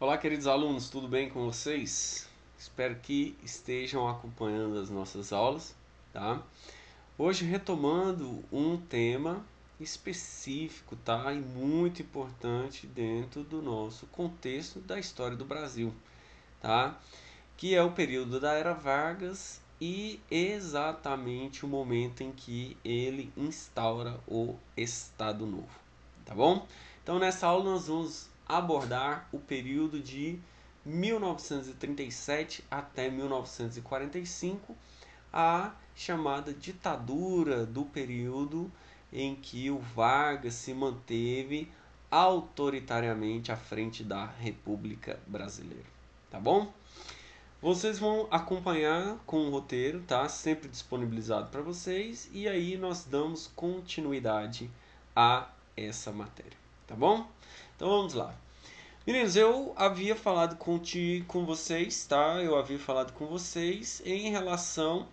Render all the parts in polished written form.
Olá, queridos alunos, tudo bem com vocês? Espero que estejam acompanhando as nossas aulas, tá? Hoje retomando um tema específico, tá? E muito importante dentro do nosso contexto da história do Brasil, tá? Que é o período da Era Vargas e exatamente o momento em que ele instaura o Estado Novo, tá bom? Então nessa aula nós vamos abordar o período de 1937 até 1945, a chamada ditadura do período em que o Vargas se manteve autoritariamente à frente da República Brasileira, tá bom? Vocês vão acompanhar com o roteiro, tá? Sempre disponibilizado para vocês e aí nós damos continuidade a essa matéria, tá bom? Então vamos lá. Meninos, eu havia falado com vocês, tá? Eu havia falado com vocês em relação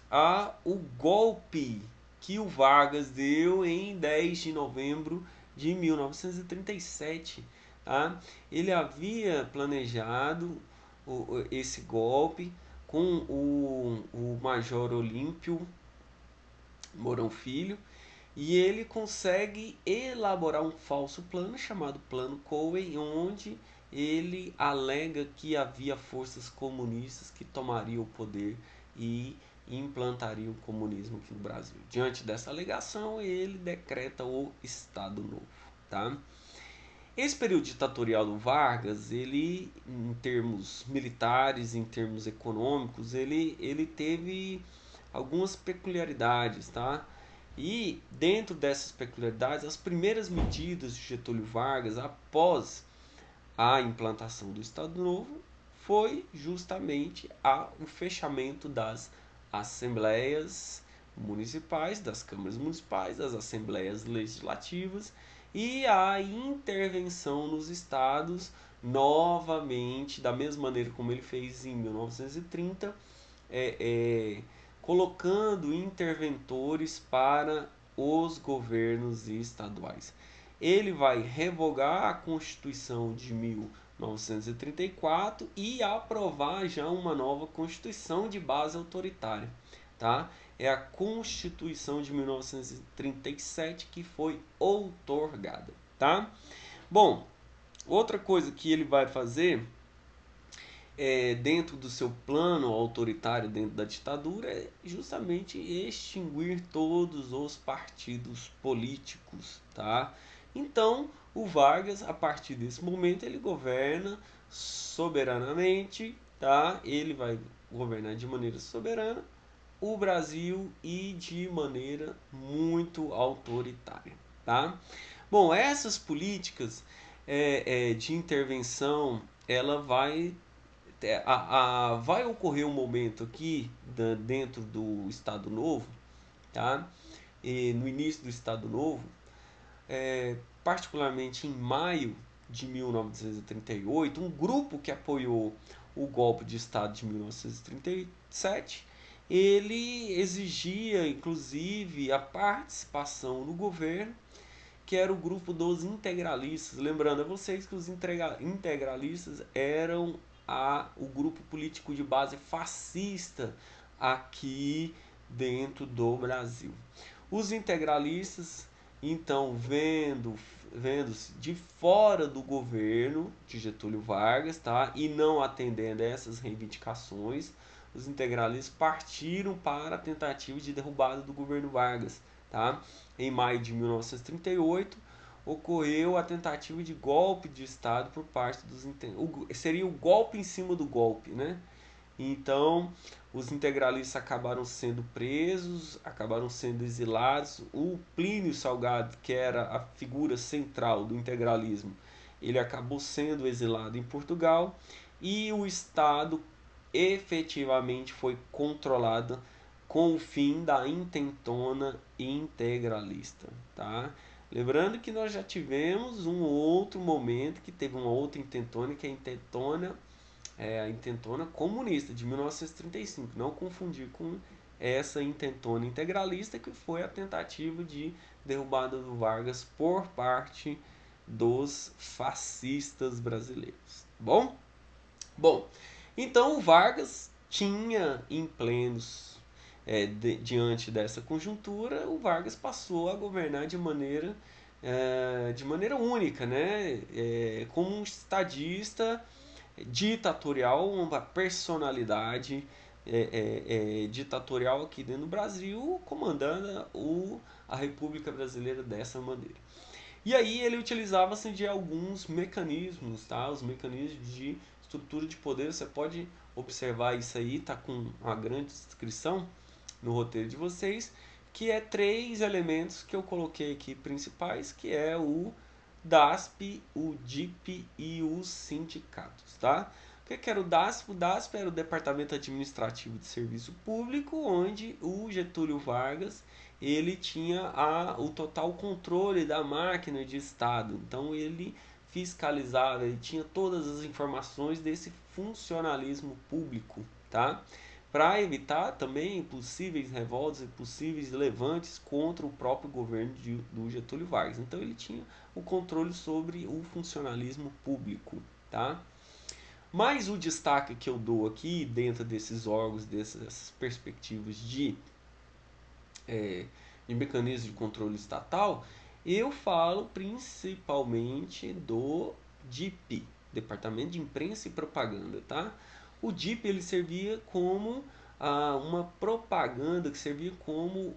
a o golpe que o Vargas deu em 10 de novembro de 1937, tá? Ele havia planejado esse golpe com o Major Olímpio Mourão Filho e ele consegue elaborar um falso plano chamado Plano Cowen, onde ele alega que havia forças comunistas que tomariam o poder e implantariam o comunismo aqui no Brasil. Diante dessa alegação, ele decreta o Estado Novo, tá? Esse período ditatorial do Vargas, ele, em termos militares, em termos econômicos, ele teve algumas peculiaridades, tá? E dentro dessas peculiaridades, as primeiras medidas de Getúlio Vargas após a implantação do Estado Novo foi justamente o fechamento das assembleias municipais, das câmaras municipais, das assembleias legislativas e a intervenção nos estados novamente, da mesma maneira como ele fez em 1930, é, é, colocando interventores para os governos estaduais. Ele vai revogar a Constituição de 1934 e aprovar já uma nova Constituição de base autoritária, tá? É a Constituição de 1937 que foi outorgada, tá? Bom, outra coisa que ele vai fazer dentro do seu plano autoritário dentro da ditadura é justamente extinguir todos os partidos políticos, tá? Então, o Vargas, a partir desse momento, ele governa soberanamente, tá? Ele vai governar de maneira soberana o Brasil e de maneira muito autoritária, tá? Bom, essas políticas de intervenção, ela vai ocorrer um momento aqui dentro do Estado Novo, tá? E no início do Estado Novo, particularmente em maio de 1938, um grupo que apoiou o golpe de Estado de 1937, ele exigia inclusive a participação no governo, que era o grupo dos integralistas. Lembrando a vocês que os integralistas eram o grupo político de base fascista aqui dentro do Brasil. Os integralistas, então, vendo-se de fora do governo de Getúlio Vargas, tá? E não atendendo a essas reivindicações, os integralistas partiram para a tentativa de derrubada do governo Vargas, tá? Em maio de 1938, ocorreu a tentativa de golpe de Estado por parte dos seria o golpe em cima do golpe, né? Então, os integralistas acabaram sendo presos, acabaram sendo exilados. O Plínio Salgado, que era a figura central do integralismo, ele acabou sendo exilado em Portugal e o Estado efetivamente foi controlado com o fim da intentona integralista, tá? Lembrando que nós já tivemos um outro momento que teve uma outra intentona, que é a intentona comunista de 1935, não confundir com essa intentona integralista que foi a tentativa de derrubada do Vargas por parte dos fascistas brasileiros. Bom? Bom, então o Vargas tinha em plenos, diante dessa conjuntura, o Vargas passou a governar de maneira única, né? Como um estadista ditatorial, uma personalidade ditatorial aqui dentro do Brasil, comandando a República Brasileira dessa maneira. E aí ele utilizava-se de alguns mecanismos, tá? Os mecanismos de estrutura de poder, você pode observar isso aí, tá com uma grande descrição no roteiro de vocês, que é 3 elementos que eu coloquei aqui principais, que é o DASP, o DIP e os sindicatos, tá? O que era o DASP? O DASP era o Departamento Administrativo de Serviço Público, onde o Getúlio Vargas ele tinha o total controle da máquina de Estado. Então ele fiscalizava, ele tinha todas as informações desse funcionalismo público, tá? Para evitar também possíveis revoltas e possíveis levantes contra o próprio governo do Getúlio Vargas. Então ele tinha o controle sobre o funcionalismo público, tá? Mas o destaque que eu dou aqui dentro desses órgãos, dessas perspectivas de mecanismo de controle estatal, eu falo principalmente do DIP, Departamento de Imprensa e Propaganda, tá? O DIP ele servia como uma propaganda, que servia como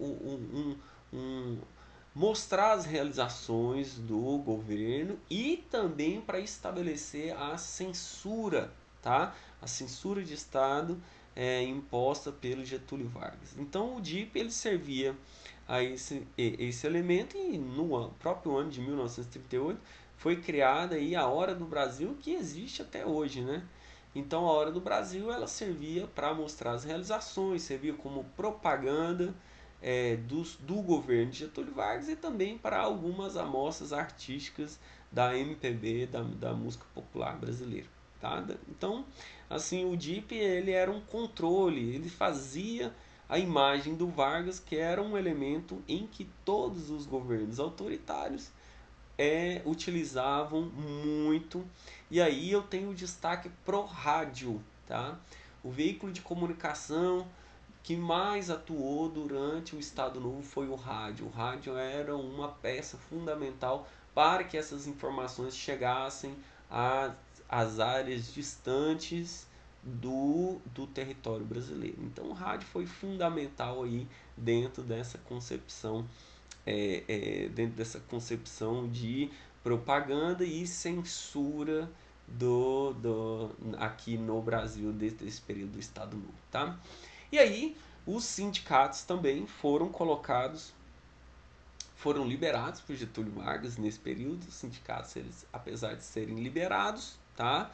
mostrar as realizações do governo e também para estabelecer a censura, tá? A censura de Estado imposta pelo Getúlio Vargas. Então o DIP ele servia a esse elemento e no próprio ano de 1938 foi criada aí a Hora do Brasil, que existe até hoje, né? Então a Hora do Brasil ela servia para mostrar as realizações, servia como propaganda do governo de Getúlio Vargas e também para algumas amostras artísticas da MPB, da música popular brasileira. Tá? Então, assim, o DIP ele era um controle, ele fazia a imagem do Vargas, que era um elemento em que todos os governos autoritários utilizavam muito. E aí eu tenho destaque pro rádio, tá? O veículo de comunicação que mais atuou durante o Estado Novo foi o rádio. O rádio era uma peça fundamental para que essas informações chegassem às áreas distantes do território brasileiro. Então o rádio foi fundamental aí dentro dessa concepção de propaganda e censura aqui no Brasil desde esse período do Estado Novo, tá? E aí os sindicatos também foram liberados por Getúlio Vargas nesse período. Os sindicatos, eles, apesar de serem liberados, tá?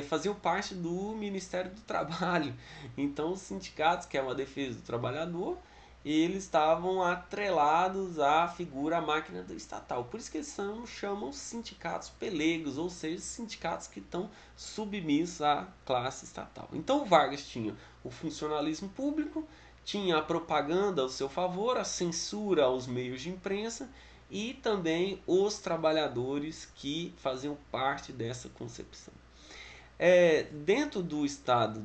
Faziam parte do Ministério do Trabalho. Então os sindicatos, que é uma defesa do trabalhador, eles estavam atrelados à figura, à máquina do estatal. Por isso que eles chamam sindicatos pelegos, ou seja, sindicatos que estão submissos à classe estatal. Então o Vargas tinha o funcionalismo público, tinha a propaganda ao seu favor, a censura aos meios de imprensa e também os trabalhadores que faziam parte dessa concepção. Dentro do estado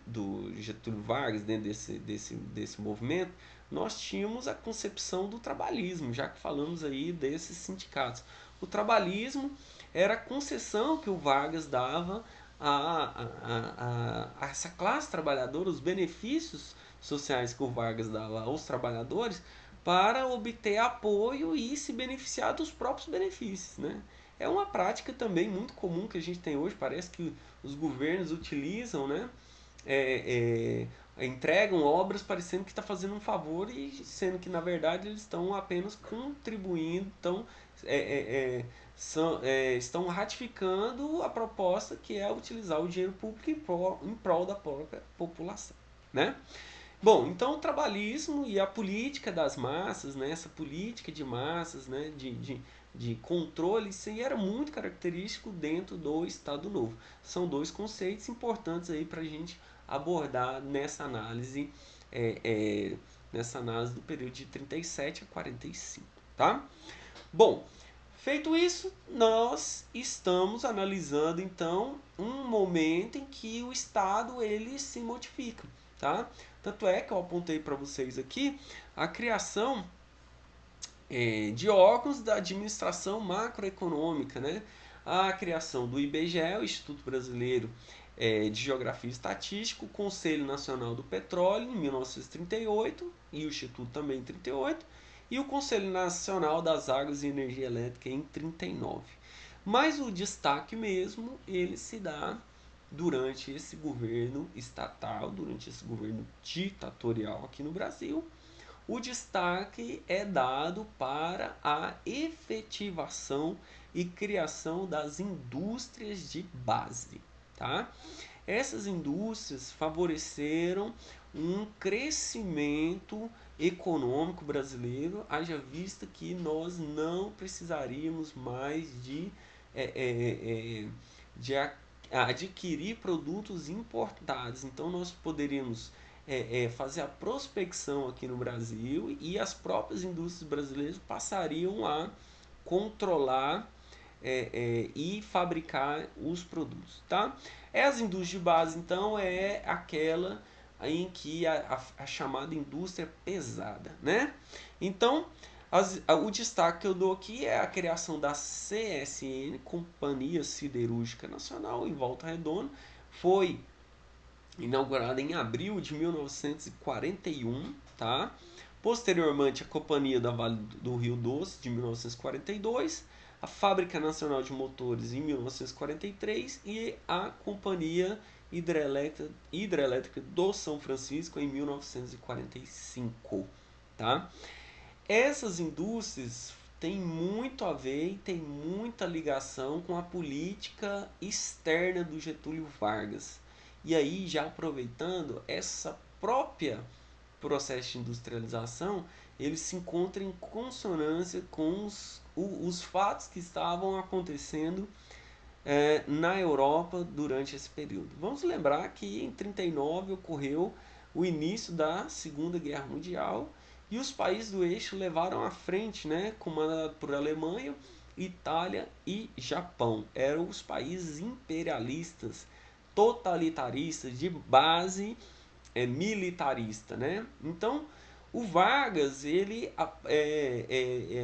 do Getúlio Vargas, dentro desse movimento, nós tínhamos a concepção do trabalhismo, já que falamos aí desses sindicatos. O trabalhismo era a concessão que o Vargas dava a essa classe trabalhadora, os benefícios sociais que o Vargas dava aos trabalhadores para obter apoio e se beneficiar dos próprios benefícios, né? É uma prática também muito comum que a gente tem hoje, parece que os governos utilizam, né? Entregam obras parecendo que está fazendo um favor e sendo que na verdade eles estão apenas contribuindo, estão ratificando a proposta que é utilizar o dinheiro público em prol da própria população, né? Bom, então o trabalhismo e a política das massas, né, essa política de massas, né, de controle, isso aí era muito característico dentro do Estado Novo. São dois conceitos importantes aí para a gente abordar nessa análise do período de 37 a 45, tá? Bom, Feito isso, nós estamos analisando então um momento em que o Estado ele se modifica, tá? Tanto é que eu apontei para vocês aqui a criação de órgãos da administração macroeconômica, né? A criação do IBGE, o Instituto Brasileiro de Geografia e Estatística, o Conselho Nacional do Petróleo, em 1938, e o Instituto também em 38, e o Conselho Nacional das Águas e Energia Elétrica em 39. Mas o destaque mesmo, ele se dá durante esse governo estatal, durante esse governo ditatorial aqui no Brasil. O destaque é dado para a efetivação e criação das indústrias de base, tá? Essas indústrias favoreceram um crescimento econômico brasileiro, haja vista que nós não precisaríamos mais de adquirir produtos importados. Então nós poderíamos fazer a prospecção aqui no Brasil e as próprias indústrias brasileiras passariam a controlar e fabricar os produtos, tá? As indústrias de base, então, é aquela em que a chamada indústria pesada, né? Então, o destaque que eu dou aqui é a criação da CSN, Companhia Siderúrgica Nacional, em Volta Redonda, foi inaugurada em abril de 1941, tá? Posteriormente, a Companhia da Vale do Rio Doce, de 1942, a Fábrica Nacional de Motores, em 1943, e a Companhia Hidrelétrica do São Francisco, em 1945, tá? Essas indústrias têm muito a ver e têm muita ligação com a política externa do Getúlio Vargas. E aí, já aproveitando, essa própria processo de industrialização, ele se encontra em consonância com os fatos que estavam acontecendo na Europa durante esse período. Vamos lembrar que em 1939 ocorreu o início da Segunda Guerra Mundial e os países do eixo levaram à frente, né, comandado por Alemanha, Itália e Japão. Eram os países imperialistas, totalitaristas, de base militarista, né? Então, o Vargas ele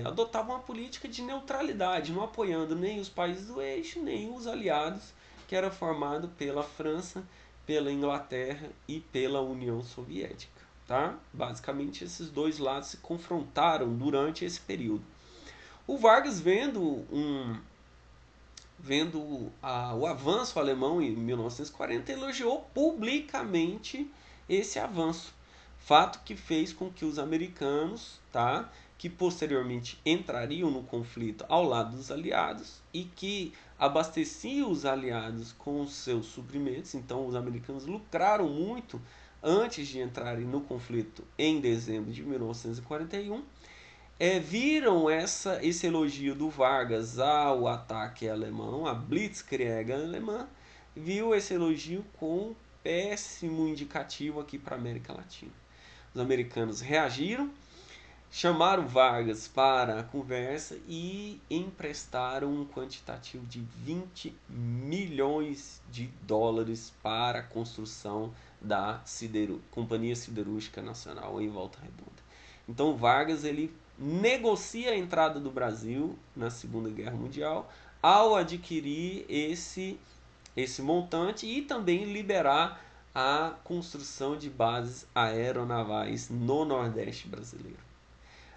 adotava uma política de neutralidade, não apoiando nem os países do eixo, nem os aliados, que era formado pela França, pela Inglaterra e pela União Soviética, tá? Basicamente, esses dois lados se confrontaram durante esse período. O Vargas, vendo o avanço alemão em 1940, elogiou publicamente esse avanço. Fato que fez com que os americanos, tá, que posteriormente entrariam no conflito ao lado dos aliados e que abasteciam os aliados com os seus suprimentos, então os americanos lucraram muito antes de entrarem no conflito em dezembro de 1941, viram esse elogio do Vargas ao ataque alemão, a Blitzkrieg alemã, viu esse elogio com um péssimo indicativo aqui para a América Latina. Os americanos reagiram, chamaram Vargas para a conversa e emprestaram um quantitativo de 20 milhões de dólares para a construção da Companhia Siderúrgica Nacional em Volta Redonda. Então Vargas ele negocia a entrada do Brasil na Segunda Guerra Mundial ao adquirir esse montante e também liberar a construção de bases aeronavais no Nordeste brasileiro.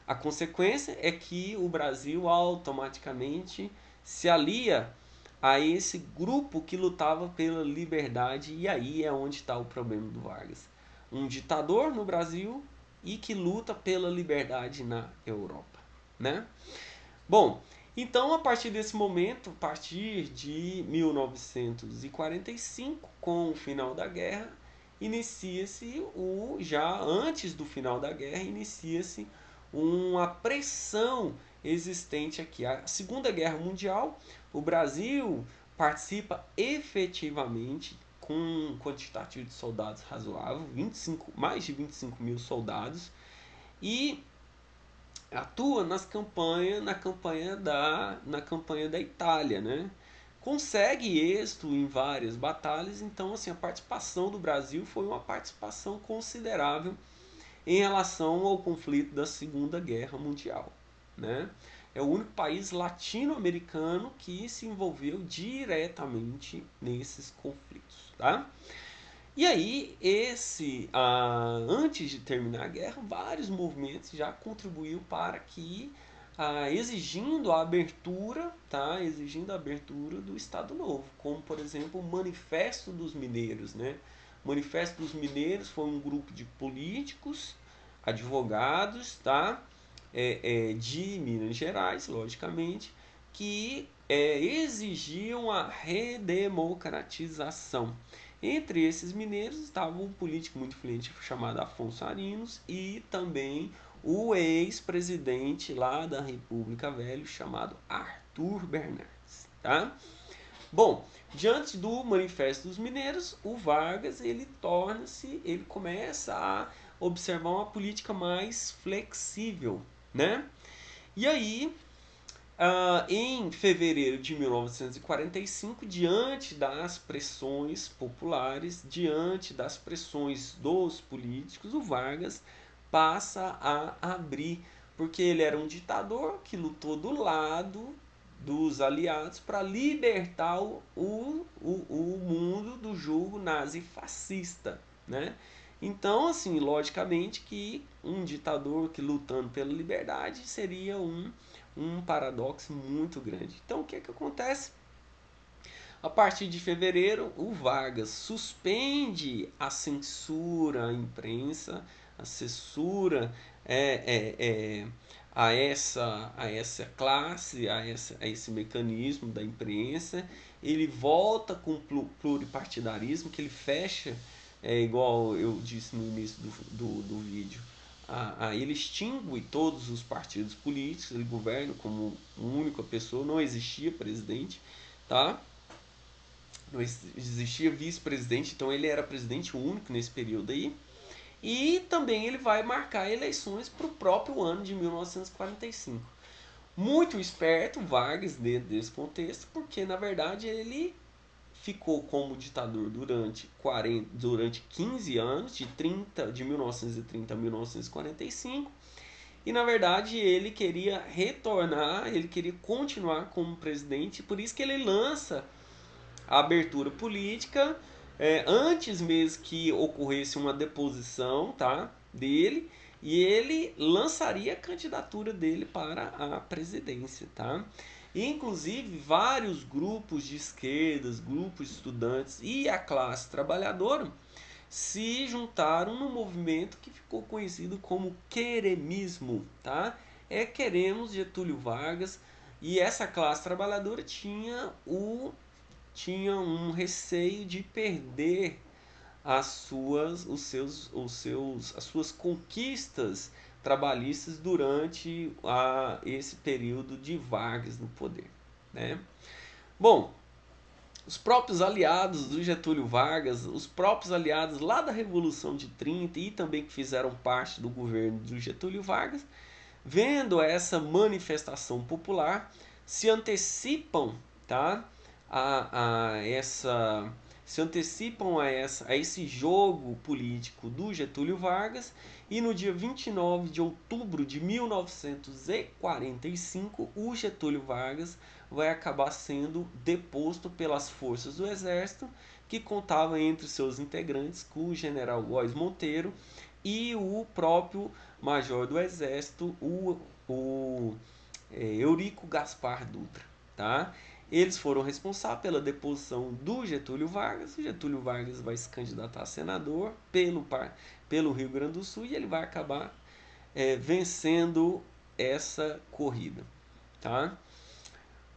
A consequência é que o Brasil automaticamente se alia a esse grupo que lutava pela liberdade, e aí é onde está o problema do Vargas. Um ditador no Brasil e que luta pela liberdade na Europa, né? Bom, então a partir desse momento, a partir de 1945, com o final da guerra, inicia-se já antes do final da guerra, inicia-se uma pressão existente aqui. A Segunda Guerra Mundial, o Brasil participa efetivamente com um quantitativo de soldados razoável, mais de 25 mil soldados, e atua na campanha da Itália, né? Consegue êxito em várias batalhas, então assim, a participação do Brasil foi uma participação considerável em relação ao conflito da Segunda Guerra Mundial, né? É o único país latino-americano que se envolveu diretamente nesses conflitos, tá? E aí, antes de terminar a guerra, vários movimentos já contribuíram para que, exigindo a abertura, tá? Exigindo a abertura do Estado Novo, como por exemplo o Manifesto dos Mineiros, né? O Manifesto dos Mineiros foi um grupo de políticos, advogados, tá? De Minas Gerais, logicamente, que exigiam a redemocratização. Entre esses mineiros estava um político muito influente chamado Afonso Arinos e também o ex-presidente lá da República Velha chamado Arthur Bernardes, tá? Bom, diante do Manifesto dos Mineiros, o Vargas ele começa a observar uma política mais flexível, né? E aí, em fevereiro de 1945, diante das pressões populares, diante das pressões dos políticos, o Vargas passa a abrir, porque ele era um ditador que lutou do lado dos aliados para libertar o mundo do jugo nazi-fascista, né? Então, assim, logicamente que um ditador que lutando pela liberdade seria um paradoxo muito grande. Então, o que acontece? A partir de fevereiro, o Vargas suspende a censura à imprensa, a censura a essa classe, a esse mecanismo da imprensa. Ele volta com o pluripartidarismo, que ele fecha, igual eu disse no início do vídeo, ele extingue todos os partidos políticos, ele governa como única pessoa, não existia presidente, tá? Não existia vice-presidente, então ele era presidente único nesse período aí. E também ele vai marcar eleições para o próprio ano de 1945. Muito esperto Vargas dentro desse contexto, porque na verdade ele ficou como ditador durante 15 anos, de 1930 a 1945, e na verdade ele queria retornar, ele queria continuar como presidente, por isso que ele lança a abertura política antes mesmo que ocorresse uma deposição, tá, dele, e ele lançaria a candidatura dele para a presidência, tá? E, inclusive vários grupos de esquerdas, grupos de estudantes e a classe trabalhadora se juntaram no movimento que ficou conhecido como queremismo, tá? Queremos Getúlio Vargas, e essa classe trabalhadora tinha um receio de perder as suas conquistas trabalhistas durante esse período de Vargas no poder, né? Bom, os próprios aliados do Getúlio Vargas, os próprios aliados lá da Revolução de 30 e também que fizeram parte do governo do Getúlio Vargas, vendo essa manifestação popular, se antecipam, tá? Se antecipam a esse jogo político do Getúlio Vargas, e no dia 29 de outubro de 1945 o Getúlio Vargas vai acabar sendo deposto pelas forças do Exército, que contava entre seus integrantes com o general Góes Monteiro e o próprio major do Exército, Eurico Gaspar Dutra, tá? Eles foram responsáveis pela deposição do Getúlio Vargas. O Getúlio Vargas vai se candidatar a senador pelo Rio Grande do Sul, e ele vai acabar vencendo essa corrida, tá?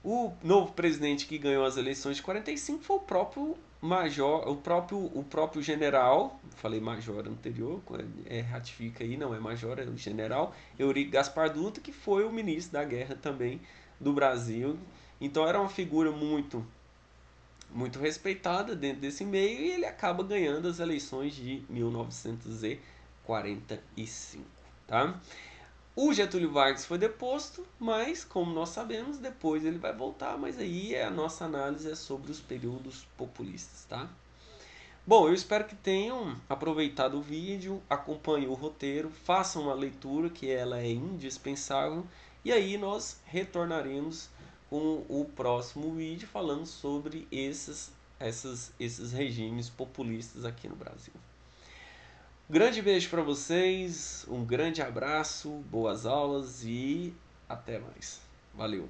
O novo presidente que ganhou as eleições de 45 foi o próprio major, o próprio general, falei major anterior, ratifica aí, não é major, é o general Eurico Gaspar Dutra, que foi o ministro da guerra também do Brasil. Então era uma figura muito respeitada dentro desse meio, e ele acaba ganhando as eleições de 1945, tá? O Getúlio Vargas foi deposto, mas, como nós sabemos, depois ele vai voltar, mas aí a nossa análise é sobre os períodos populistas, tá? Bom, eu espero que tenham aproveitado o vídeo, acompanhem o roteiro, façam uma leitura que ela é indispensável e aí nós retornaremos com o próximo vídeo falando sobre esses regimes populistas aqui no Brasil. Grande beijo para vocês, um grande abraço, boas aulas e até mais. Valeu!